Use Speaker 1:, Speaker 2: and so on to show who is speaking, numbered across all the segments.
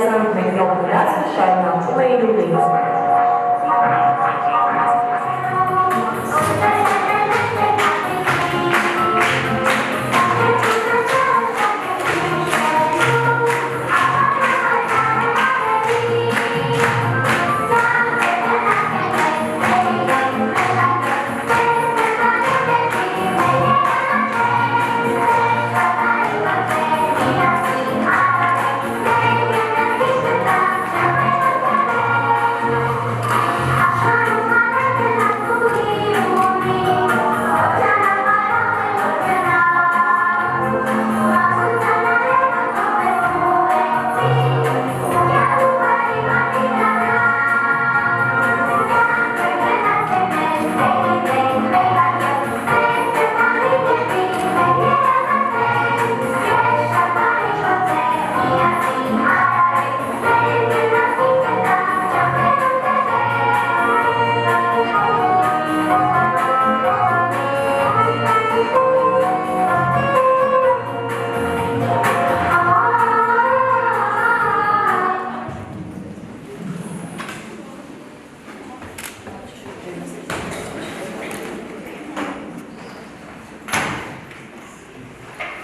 Speaker 1: Հանդիսանում մեկնող վրացը շարունակում է իր ուղին։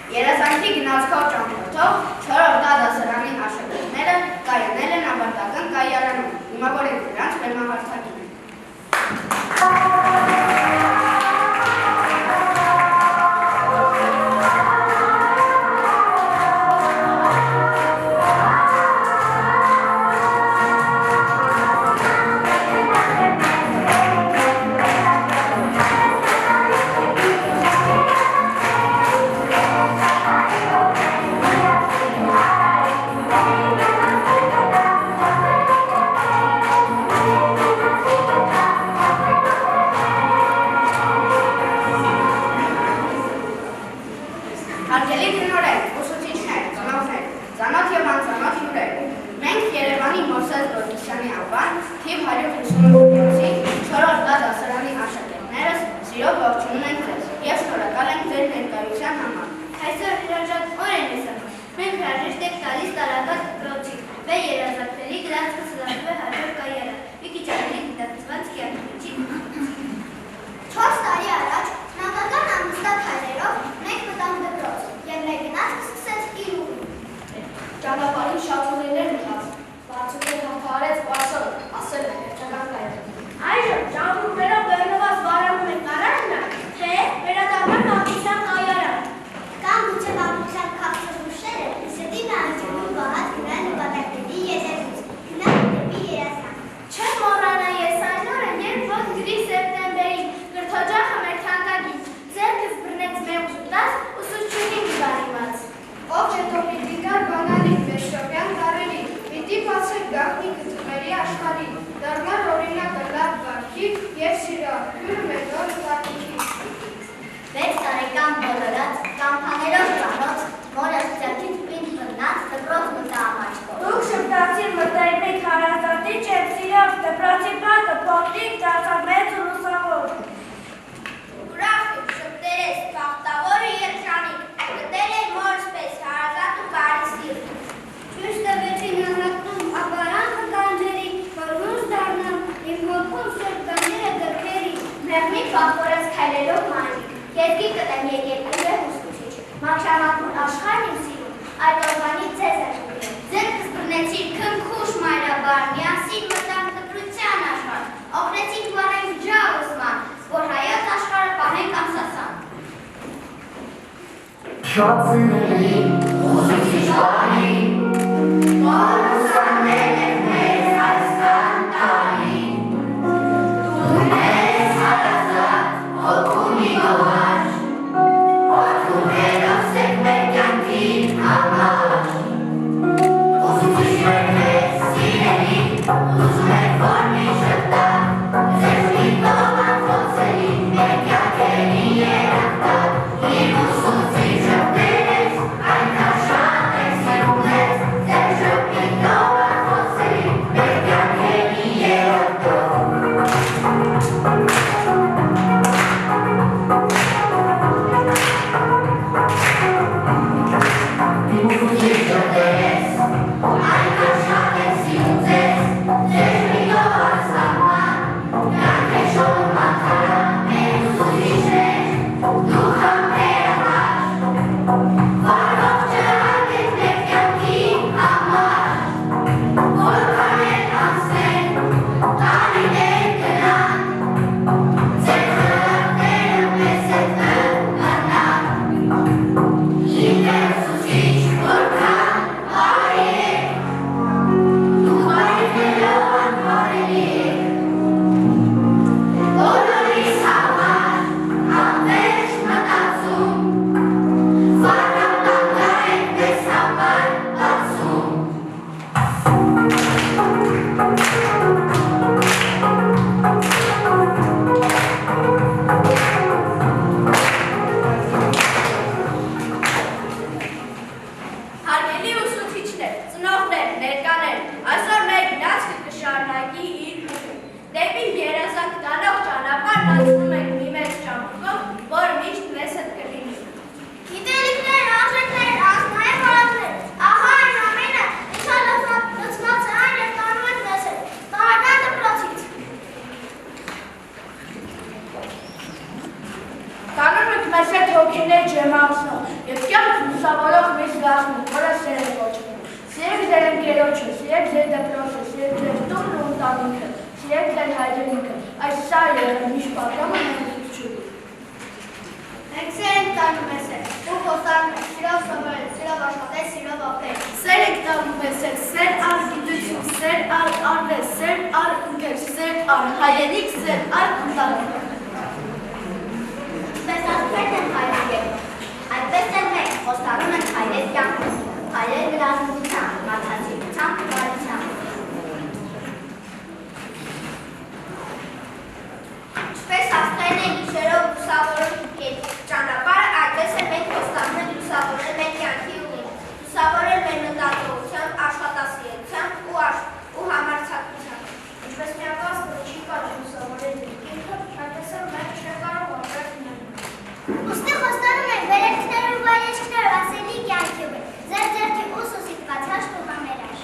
Speaker 2: Երազանքի գնացքով ճամփորդող 4-րդ դասարանի աշակերտները կայանել են ավարտական կայարանում։ Դիմավորենք նրանց բեմահարցակին։ Հարգելի տնօրեն, ուսուցիչներ, ծնողներ, ծանոթ և անծանոթ հյուրեր, մենք Երևանի Մովսես Գորգիսյանի անվան թիվ 158-ի 4-րդ դասարանի աշակերտներս սիրով ողջունում ենք ձեզ և շնորհակալ ենք ձեր ներկայության համար։
Speaker 3: Այսօր հրաժարտ օր են մեզ համար։ Մենք հրաժեշտ ենք տալիս տարածված դպրոցի վեր երազանքների գրանցքը սլացվել հաջորդ կայարան։ Մի քիչ ավելի գիտակցված կյանքի 4 տարի առաջ մանկական ամուսնակ հայերով մենք մտանք դպրոց և մեր գնացքը սկսեց իր ուղին։
Speaker 2: Ճանապարհին շատ ուղիներ մտած, բարձրത്തിൽ հաղթարեց Բարսոն, ասել է հերթական կայարան։
Speaker 3: Այժմ ճամփորդներով բեռնված վարանում ենք առանձնա, թե վերադառնանք մանկության կայարան։ Կամ գուցե մանկության քաղցր հուշերը սրտի նահանջելու վահած գնալ նպատակների ետևից, գնալ դեպի երազանք։ Չեմ մոռանա ես այն օրը, երբ ոնց գրի սեպտեմբերին կրթօջախը մեր թանկագին ձեռքս բռնեց մեղուց ուտած ուսուցչուհին բարիված։
Speaker 2: Ով հետո պիտի գար բանալին մեջտոպյան տարերի, պիտի բացեր գաղտնի գծումերի աշխարհի, դառնար օրինակը լավ վարքի և սիրահար մեծոր զարքիքի։
Speaker 3: 6 տարեկան բոլորած, կամփաներով ծանոց, մորս ձեռքից պինդ բռնած, դպրոց մտա ամաչկով։ Դուք շպտացիր մտերմիկ հարազատի չեմ սիրով, դպրոցի բակը փոքրիկ դարձավ մեծ ու լուսավոր։ Ուրախ եք շպտերես, բախտավոր ու երջանիկ, գտել եք մորս պես հարազատ ու բարի սիրտ։ Չուշ տվեցին անհատնում ապարանքը կանջերի, որ լույս դառնան, իմ հոգում շրջանները դրքերի։ Մեղմիկ բախորս քայլելով մանիկ, երկի կտեմ եկել ուր է ուսուցիչ, մակշամակուն աշխարհն իմ սիրում, այդ օրվանից ձեզ եմ ուղղել։ Ձերքս բռնեցիր քնքուշ մայրաբար, միասին մտանք դպրության աշխարհ, օգնեցինք վարենք ջահուսման, որ հայոց աշխարհը պահենք ամսասան։
Speaker 4: Շատ սիրելի ուսուցիչ բանի, որ ուսանել եք մեզ այսքան տարի, դու մեզ հարազատ հոգումի գոհար, օգուներով սեք մեր կյանքի համար, ուսուցիչներ մեզ սիրելի, ուզում եք որ մի շպտա, ձեզ միտով անփոցելի, մեր կյանքերի երախտար, իմ ուսուցիչը բերես, այնքան շատ եք սիրում
Speaker 5: ընկերոջը, սիրեք ձեր դպրոցը, սիրեք ձեր տունն ու ընտանիքը, սիրեք ձեր հայրենիքը, այս սարը միշտ պատրամը հանդիպ չունի։
Speaker 3: Մենք սեր ենք տանում մեզ հետ, ու խոստանում ենք, սիրով սովորել, սիրով աշխատել, սիրով օգնել։
Speaker 5: Սեր ենք տանում մեզ հետ, սեր առ գիտություն, սեր առ արվեստ, սեր առ ընկեր, սեր առ հայրենիք, սեր առ ընտանիք։
Speaker 3: Ինչպես ասպերտ են հայրենիք, այդպես էլ մենք խոստանում ենք հայրեր կյանքով, հայրեր գրազնության, մարդացիության, բարության։ Ինչպես ասպերտ են գիշերով լուսավորում ճանապարհը, այդպես էլ մենք խոստանում ենք լուսավորել մեր կյանքի ուղին, լուսավորել մեր մտածողությամբ, աշխատասիրությամբ ու համարձակությամբ։ Ինչպես միակազմ չի կարող լուսավորել ինքը, այդպես էլ մենք չենք կարող ապրել նրան։ Ուստի խոստանում ենք վերելքներ ու վայրեջքներ ասելի կյանքի վրա, ձեր ձեռքի ուսը սիտկացած տուղամերաշ։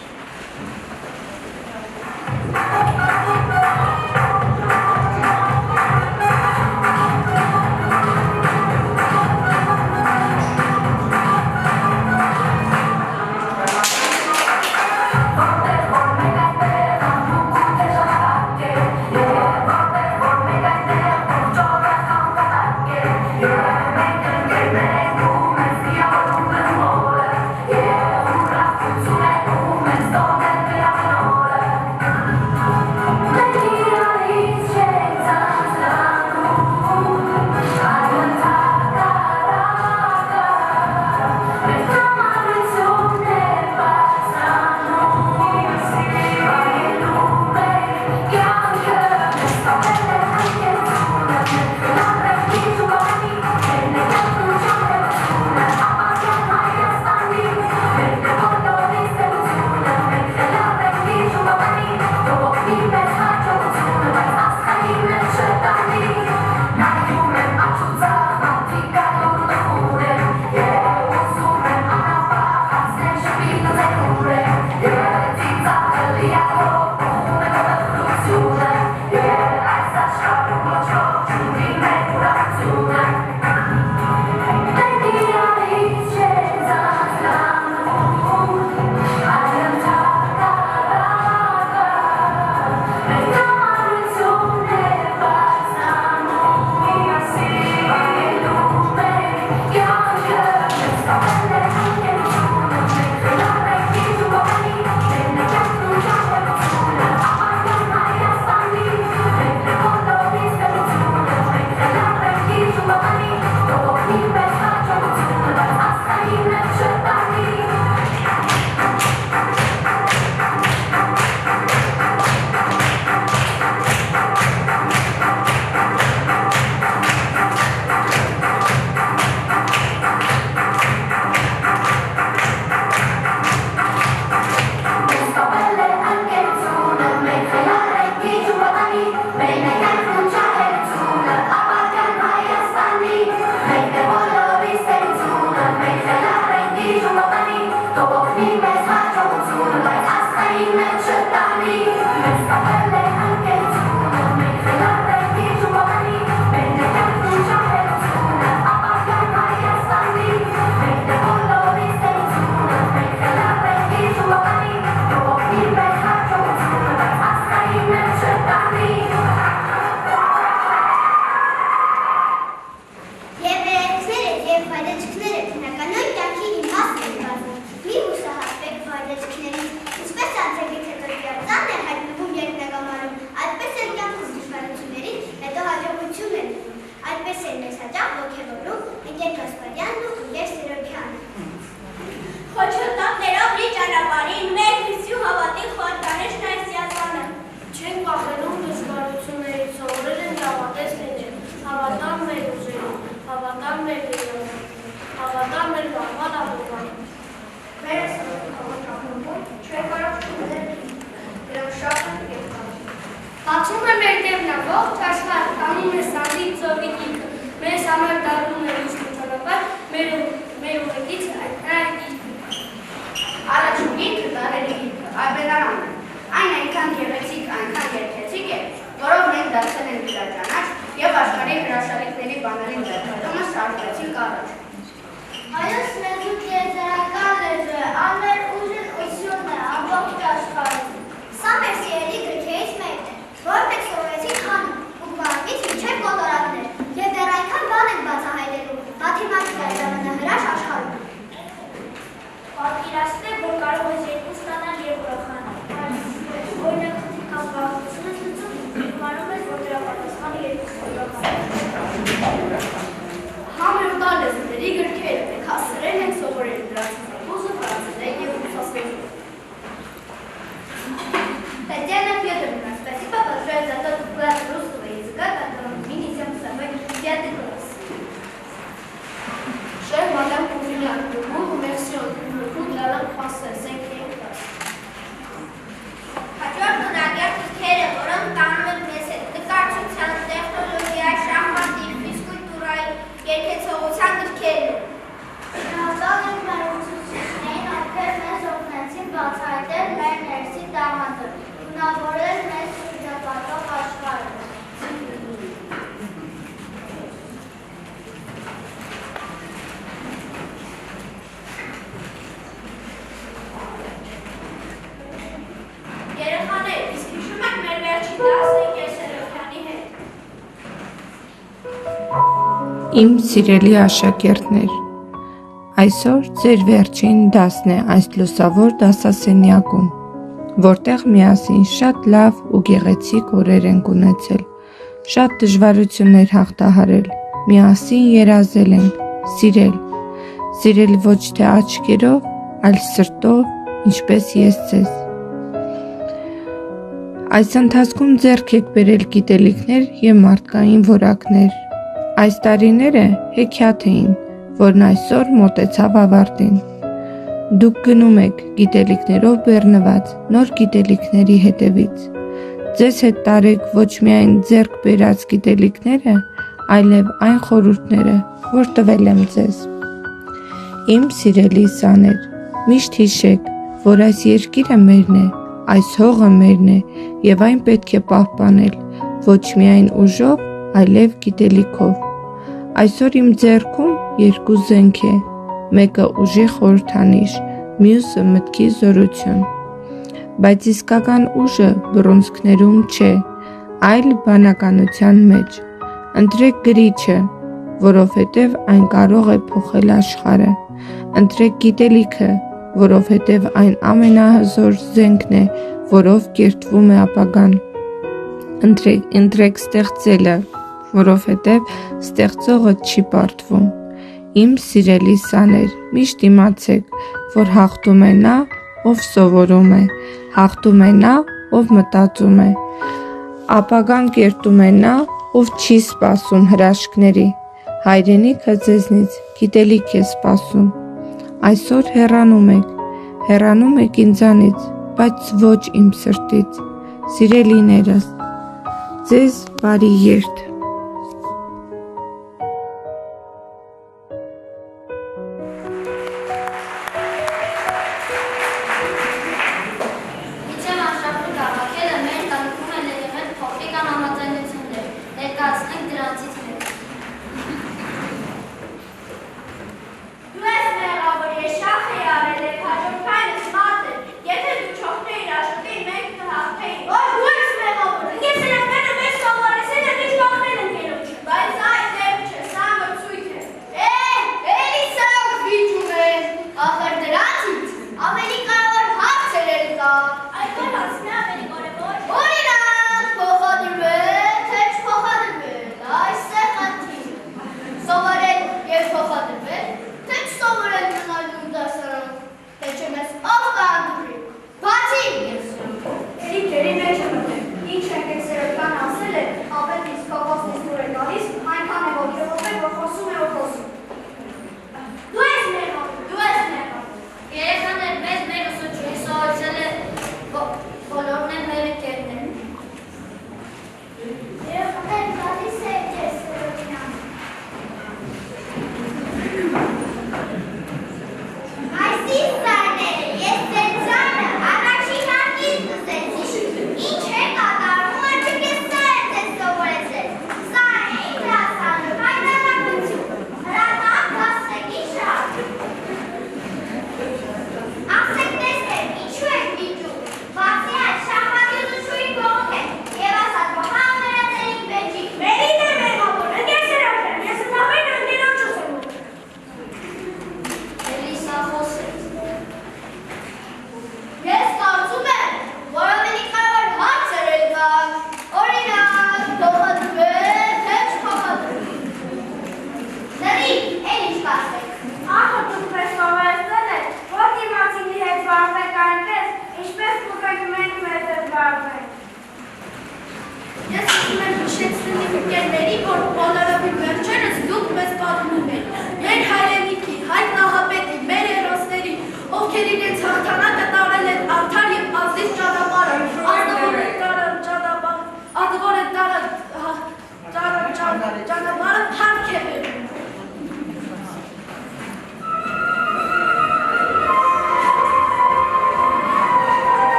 Speaker 5: Բացում է մեր դեպնավող, ճաշվար, տանում է սանդի ծովիկիկը, մեզ համար դարում է ուսն ճանապար, մեր ուղեկից այդ
Speaker 2: Առաջում գիրքը դարերի գիրքը, Այբելարանը, այն այնքան գեղեցիկ, այնքան երգեցիկ է, որով մենք դարձել ենք դիլաճանաչ և աշխարհի հրաշալիքների բաներին ձեռքբերումը շարժվեցինք առաջ։
Speaker 3: Հայոց լեզու տիեզերական լեզու է, ամեր ուժն ուսյունն է, ամբողջ
Speaker 6: Իմ սիրելի աշակերտներ, այսօր ձեր վերջին դասն է այս լուսավոր դասասենյակում, որտեղ միասին շատ լավ ու գեղեցիկ օրեր ենք ունեցել, շատ դժվարություններ հաղթահարել, միասին երազել ենք, սիրել ոչ թե աչքերով, այլ սրտով, ինչպես ես ձեզ։ Այս ընթացքում ձեռք եք բերել գիտելիքներ և մարդկային որակներ։ Այս տարիները հեքիաթ էին, որն այսօր մոտեցավ ավարտին։ Դուք գնում եք գիտելիքներով բեռնված նոր գիտելիքների հետևից։ Ձեզ հետ տարեք ոչ միայն ձեռք բերած գիտելիքները, այլև այն խորհուրդները, որ տվել եմ ձեզ։ Իմ սիրելի սաներ, միշտ հիշեք, որ այս երկիրը մերն է, այս հողը մերն է և այն պետք է պահպանել ոչ միայն ուժով, այլև գիտելիքով։ Այսօր իմ ձեռքում երկու զենք է, մեկը ուժի խորհրդանիշ, մյուսը մտքի զորություն։ Բայց իսկական ուժը բռունցքներում չէ, այլ բանականության մեջ։ Ընտրեք գրիչը, որովհետև այն կարող է փոխել աշխարհը։ Ընտրեք գիտելիքը, որովհետև այն ամենահզոր զենքն է, որով կերտվում է ապագան։ Ընտրեք ստեղծելը, որովհետև ստեղծողը չի պարտվում։ Իմ սիրելի սաներ, միշտ իմացեք, որ հաղթում է նա, ով սովորում է, հաղթում է նա, ով մտածում է, ապագան կերտում է նա, ով չի սպասում հրաշքների, հայրենիքը ձեզնից գիտելիք է սպասում։ Այսօր հեռանում եք ինձանից, բայց ոչ իմ սրտից, սիրելիներս, ձեզ բարի երթ։
Speaker 3: Իջեմ Աշրաֆի քաղաքելը մեր տանիքում են եղել փոքրիկ անհամաձայնություններ, ներկայացնենք դրանցից մեկը։
Speaker 2: Դու ես մեղավոր, ես շախ էի արել և հաջորդայինս մարդ էր, եթե դու չօգնեիր Աշոտին, մենք կհաղթեինք։ Ոչ, դու ես մեղավոր, ես երեխները մեզ սովորեցրել են ինչ բախվել են գերոջ։ Բայց այդ դեպք չէ, սա մրցույթ է։ Էլի սա վիճում է, ախր դրանցից ավելի կարևոր հարցեր կա։ Այդ հարցն է ավելի կարևոր։ Օրինակ, փոխադրվել, թե չփոխադրվել, այս է խնդիրը։ Սովորել և փոխադրվել, թե չսովորել մնալ նույն դասարանում, թե չէ մեզ ով կհանդուրի։ Բացի ես։ Էլի ջերի մեջ է մտել, ինչ ենք այդ սերոտկան ասել է, ապետ իսկ կողոսն իսկ որ է գալիս, այնքան է որ իրողով որ խոսում է, որ խոսում։ Դու ես մեղավոր։
Speaker 3: Երեխաներ, մեզ մեր ուսուցչուհին սովորեցրել է բոլորն են մեր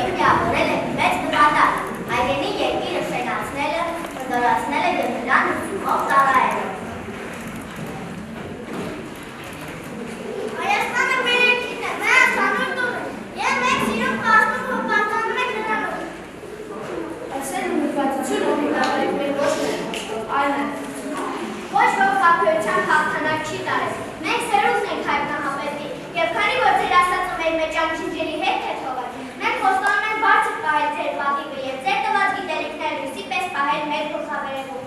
Speaker 3: բոլորին միավորել է մեծ նպատակ՝ հայրենի երկիրը շենացնելը, հզորացնելը և նրան ուսումով ծառայելը։ Հայաստանը մեր երկիրն է, մեր ծանոթ տունը, և մենք սիրում կազմում ու պարտանում ենք նրանով։
Speaker 2: Այսել ու նկատություն օգնավորի մեր ոչ այլ է։
Speaker 3: Ոչ ոք խաբեության հաղթանակ չի տարել։ Մենք սերունդն ենք հայտնահապետի, և քանի որ ձեր ասածը մեր մեջ անջինջերի հետ է թողել, մենք խոստանում ենք բարձր պահել ձեր պատիվը և ձեր տված գիտելիքները լույսի պես պահել մեր գլխավերևում։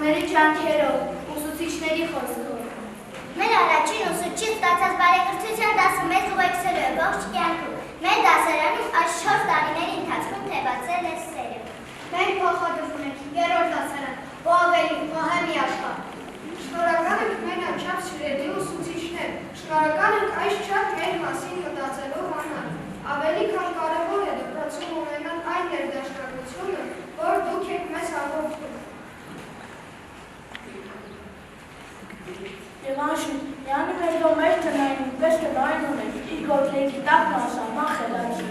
Speaker 5: ծնողների ջանքերով, ուսուցիչների խոսքով։
Speaker 3: Մեր վերջին ուսուցիչ ստացած բարեկրթության դասը մեզ ուղեկցելու է ողջ կյանքում։ Մեր դասարանում այս 4 տարիների ընթացքում թևածել է սերը։
Speaker 5: Մենք փոխադրվում ենք 3-րդ դասարան, ու ավելի մահեմի աշխարհ։ Շնորհակալ ենք մեր անչափ սիրելի ուսուցիչներ, շնորհակալ ենք այս շատ մեր մասին մտածելով անալ։ Ավելի քան կարևոր է դպրոցում ունենալ այն ներդաշնակությունը, որ դուք եք մեզ հաղորդում։
Speaker 7: Եվանշին, յանի մեր դոմեր տնային պես տնային ունենք, իր գորգլեքի տակն ասանման խելացի։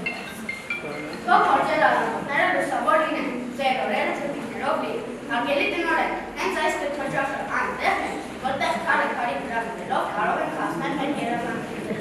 Speaker 2: Թող հորջեր արմատները լուսավոր լինեն, ձեր օրերը ծրտիկներով լի։ Հարգելի տնօրեն, հենց այս կրթօջախը այնտեղ է, որտեղ քարի վրա մտնելով կարող ենք հասնել մեր երազանքները։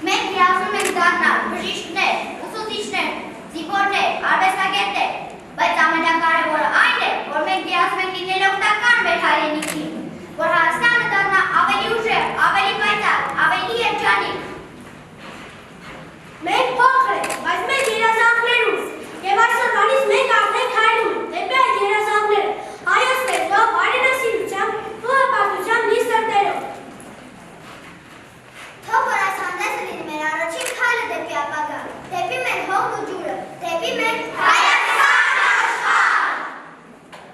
Speaker 3: Մենք հիացում ենք դառնալ բժիշկներ, ուսուցիչներ, զինվորներ, արվեստագետներ, բայց ամենակարևորը այն է, որ մենք հիացում ենք լինել օգտակար մեր հայրենիքին, որ Հայաստանը դառնա ավելի ուժեղ, ավելի պայծառ, ավելի երջանիկ։
Speaker 5: Մենք փոքր ենք, բայց մեր երազանքներում, եւ այսօրվանից մենք արդեն քայլում ենք դեպի այդ երազանքները, հայոց լեզվով, հայրենասիրությամբ ու հպարտությամբ լի սրտերով։
Speaker 3: Թող որ այս հանդեսը լինի մեր առաջին քայլը դեպի ապագա, դեպի մեր հողն ու ջուրը, դեպի մեր հայաստան աշխարհ։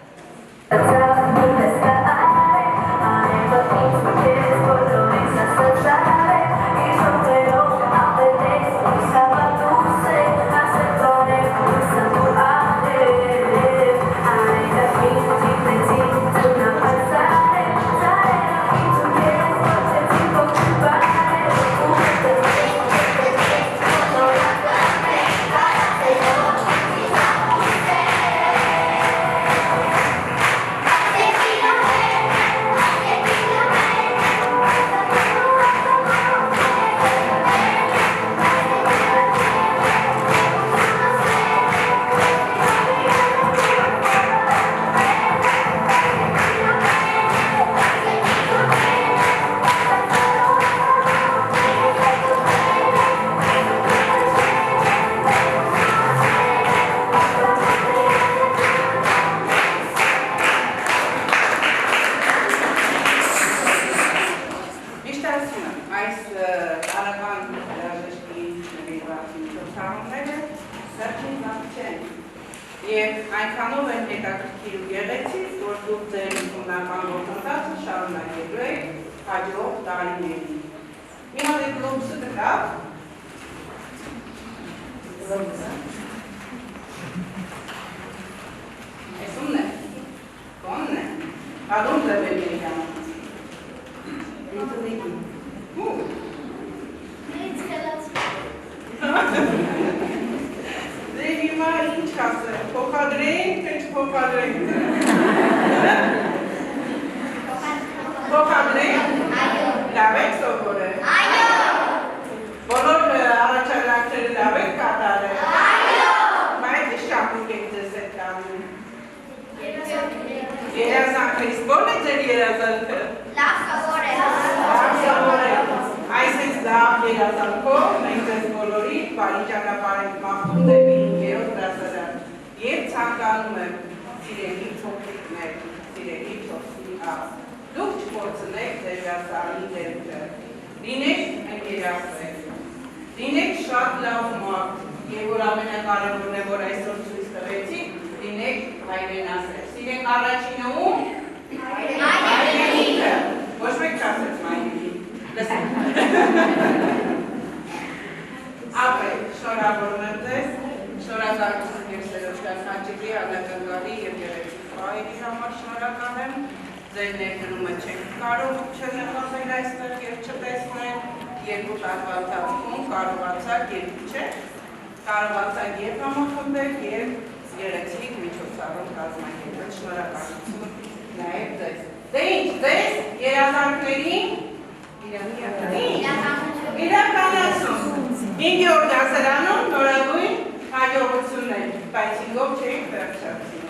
Speaker 8: Եվ այնքանով են հետաքրքիր ու գեղեցիկ, որ դուք ձեր ուսումնական գործընթացը շարունակելու եք հաջորդ տարիներին։ Մի հատ գլոբուսը դրավ։ Այս ումն է։ Կոնն է։ Ադում ձևերի իրան։
Speaker 3: Մեծ խելացի։
Speaker 8: Դե հիմա ինչ ասեմ, փոխադրենք, թե չփոխադրենք։ Փոխադրենք։
Speaker 3: Այո։
Speaker 8: Լավ եք սովորել։
Speaker 3: Այո։
Speaker 8: Բոլոր առաջադրանքները լավ եք կատարել։
Speaker 3: Այո։
Speaker 8: Բայց ինչ շապուկ եք ձեզ հետ տանում։ Երազանքը, իսկ ո՞րն է ձեր երազանքը։ երազանքով մենք ձեզ բոլորի բարի ճանապարհ ենք մաղթում դեպի 5-րդ դասարան եւ ցանկանում եմ սիրելի փոքրիկներ, սիրելի փոքրիկ, դուք չփորձնեք ձեր դասարանի դեմքը, լինեք ընկերասեր, լինեք շատ լավ մարդ եւ որ ամենակարևորն է որ այսօր ցույց տվեցիք, լինեք հայրենասեր, սիրեք առաջինը ում հայրենիքը, ոչ մեկ չասեց մայրիկի, լսեք ապրեք, շնորհավորում եմ ձեզ, շնորհակալություն եւ սերոջկան հաճելի անակնկալի եւ գեղեցիկ հայերի համար շնորհակալ եմ, ձեր ներդրումը չեք կարող չնեղացնել այստեղ եւ չտեսնել, երկու տարվա ընթացքում կարողացաք երկու չէ, կարողացաք եւ համախմբել եւ գեղեցիկ միջոցառում կազմակերպել, շնորհակալություն նաեւ ձեզ։ Դե ինչ, ձեզ երազանքներին իրականացում 5-րդ դասարանում նորագույն հաջողություններ, բայց ինքով չէիք վերջացնի։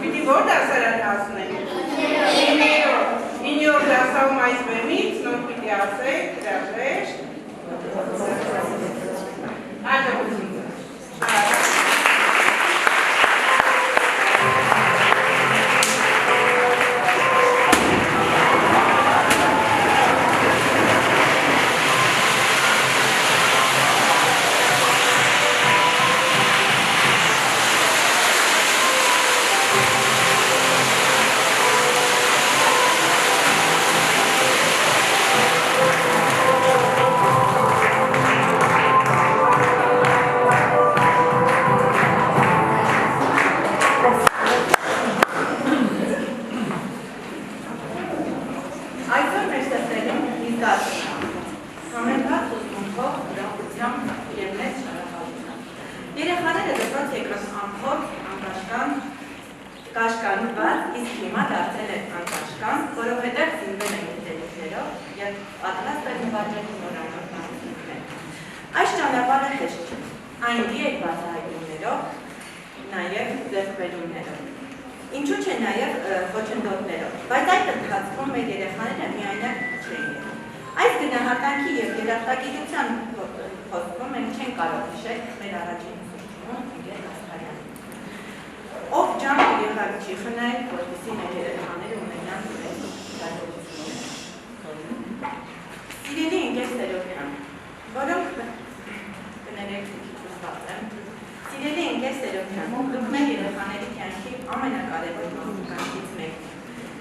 Speaker 8: Պիտի որ դասարան հասնենք։ 9-րդ դասարանում այս բեմից նոր պիտի ասեք, հրաժեշտ, հաջողություն։
Speaker 9: Երեխաները դպրոց եկան ամփոփ, անկաշկան, կաշկանված, իսկ հիմա դարձել են անկաշկան, որովհետև զինվել են գիտելիքներով և պատրաստ են նվաճել նորանոր բանություններ։ Այս ճանապարհը հեշտ չէ, այն լի է բացահայտումներով, նաև ձեռքբերումներով։ Ինչու՞ չէ նաև խոչընդոտներով, բայց այդ ընթացքում մեր երեխաները միայնակ չէին եղել։ Այս գնահատանքի և երախտագիտության խոսքում մենք չենք կարող հիշել մեր առաջին Ընկեր Ասկարյանը։ Ով ջանք ու եղակ չի խնայել, որպեսզի մեր երեխաները ունենան հաջողություններ։ Սիրելի ընկեր Սերոբյան, որոնք կներեք զսպված եմ, սիրելի ընկեր Սերոբյան, դուք մեր երեխաների կյանքի ամենակարևոր մարդկանցից մեկն եք։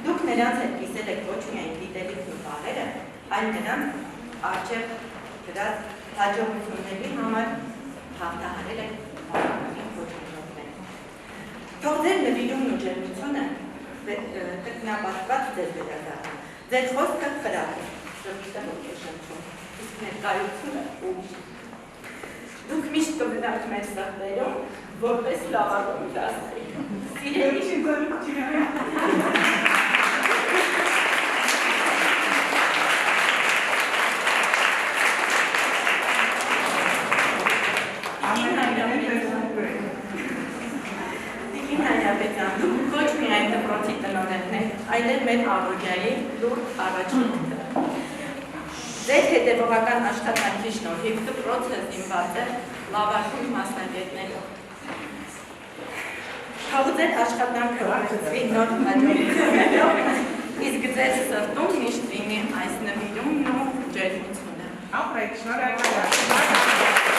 Speaker 9: Դուք նրանց հետ կիսել եք ոչ միայն գիտելիքն ու բառերը, այլ նրանց առջև դրած հաջողությունների համար հաղթահարել եք բավականին ոչնչոտներ։ Թող ձեր նվիրումն ու ջերմությունը տկնապատված ձեզ վերադառնա։ Ձեր խոսքը խրախ է, շրջը ոգեշնչում, իսկ ներկայությունը ուժ։ Դուք միշտ կմնաք մեր սրտերում, որպես լավագույն դասեր։ Սիրելի ոչ միայն դպրոցի տնօրենն եք, այլև մեր առօրյայի լուրջ առաջնորդը։ Ձեր հետևողական աշխատանքի շնորհիվ դպրոցը զինված է լավագույն մասնագետներով։ Թող ձեր աշխատանքը ապահովի նոր հաջողություններով, իսկ ձեր սրտում միշտ լինի այս նվիրումն ու ջերմությունը։
Speaker 8: Ապրեք, շնորհակալ եմ։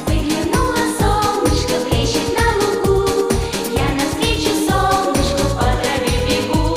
Speaker 4: Выглянуло солнышко, плещет на лугу, я навстречу солнышку по траве бегу.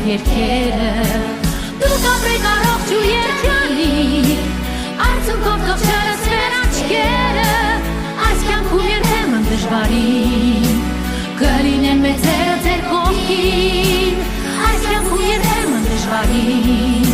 Speaker 4: երկերը Դուք ապրեք առողջ ու երջանիկ Արցունքով թող չլցվեն աչքերը Այս կյանքում երբեմն դժվարին Կլինեն մեծերը ձեր կողքին Այս կյանքում երբեմն դժվարին